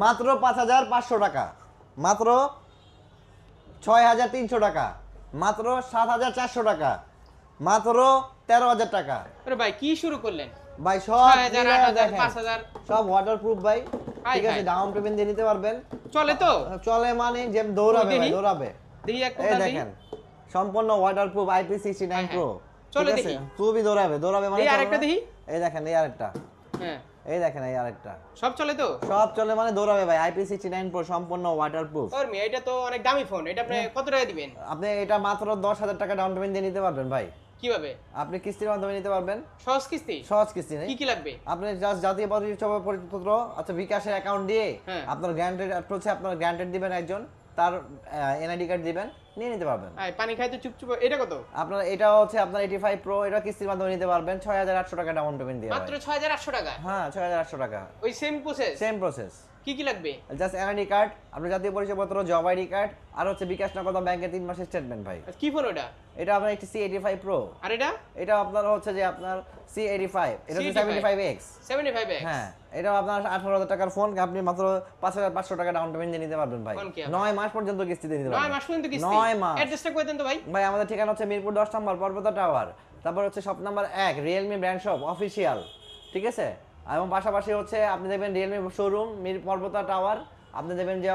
মাত্র 5,500 টাকা, মাত্র 6,300 টাকা, মাত্র 7,400 টাকা, মাত্র 13,000 টাকা। আরে ভাই কি শুরু করলেন? ভাই সব 6,000, 8,000, 5,000 সব ওয়াটারপ্রুফ ভাই, হাই ঠিক আছে, হাই। ডাউন পেমেন্ট দিয়ে নিতে পারবেন। চলে তো? চলে মানে যে দৌড়াবে দেখি। ভাই, দৌড়াবে। দেখি এক এই কোনটা দেখি। দেখেন সম্পূর্ণ ওয়াটারপ্রুফ IP69 হ্যাঁ, প্রো, চলে ঠিক আছে, দেখি। খুবই দৌড়াবে, দৌড়াবে মানে এই চলে আরেকটা না। দেখি। এই দেখেন এই আরেকটা, হ্যাঁ, এই দেখেন এই আরেকটা, সব চলে তো? সব চলে মানে দৌড়াবে ভাই। IP69 প্রো সম্পূর্ণ ওয়াটারপ্রুফ। ওর মেয়ে, এটা তো অনেক দামি ফোন। এটা আপনি কত টাকা দিবেন? আপনি এটা মাত্র 10,000 টাকা ডাউন পেমেন্ট দিয়ে নিতে পারবেন ভাই। কিভাবে? আপনি কিস্তির মাধ্যমে নিতে পারবেন, সহজ কিস্তি? সহজ কিস্তি নেই। কি কি লাগবে? আপনি জাস্ট জাতীয় পরিচয়পত্র, আচ্ছা বিকাশের অ্যাকাউন্ট দিয়ে হ্যাঁ। আপনার গ্যারান্টেড হচ্ছে, আপনার গ্যারান্টেড দিবেন একজন, তার NID কার্ড দিবেন, নিয়ে নিতে পারবেন। আয় পানি খাই তো চুপচুপ। এটা কত? আপনার এটা হচ্ছে আপনার 85 প্রো, এটা কিস্তির মাধ্যমে নিতে পারবেন 6,800 টাকা ডাউন পেমেন্ট দিয়ে। মাত্র 6,800 টাকা? হ্যাঁ 6,800 টাকা, ওই সেম প্রসেস? Same process. কি কি লাগবে? জাস্ট NID কার্ড, আপনার জাতীয় পরিচয়পত্র, জব ID কার্ড, আর হচ্ছে বিকাশ নগদ ব্যাংকের 3 মাসের স্টেটমেন্ট ভাই। কি ফোন ওটা? এটা আপনার একটি C85 প্রো, আর এটা? এটা আপনার হচ্ছে যে আপনার C85, এটা হচ্ছে 75X। 75X? হ্যাঁ, এটা আপনার 18,000 টাকার ফোন, আপনি মাত্র 5,500 টাকা ডাউন পেমেন্ট দিয়ে নিতে পারবেন ভাই। ফোন কি আবার? 9 মাস পর্যন্ত কিস্তি দিয়ে দিতে 9 পারবেন। মাস পর্যন্ত কিস্তি? 9 মাস। অ্যাড্রেসটা কই দেন তো ভাই? ভাই আমাদের ঠিকানা হচ্ছে মিরপুর 10 নম্বর পর্বতা টাওয়ার, তারপর হচ্ছে shop number 1 Realme brand shop official, ঠিক আছে। এবং পাশাপাশি হচ্ছে আপনি দেখবেন রিয়েলমি শোরুম পর্বতা টাওয়ার, আপনি দেখবেন যে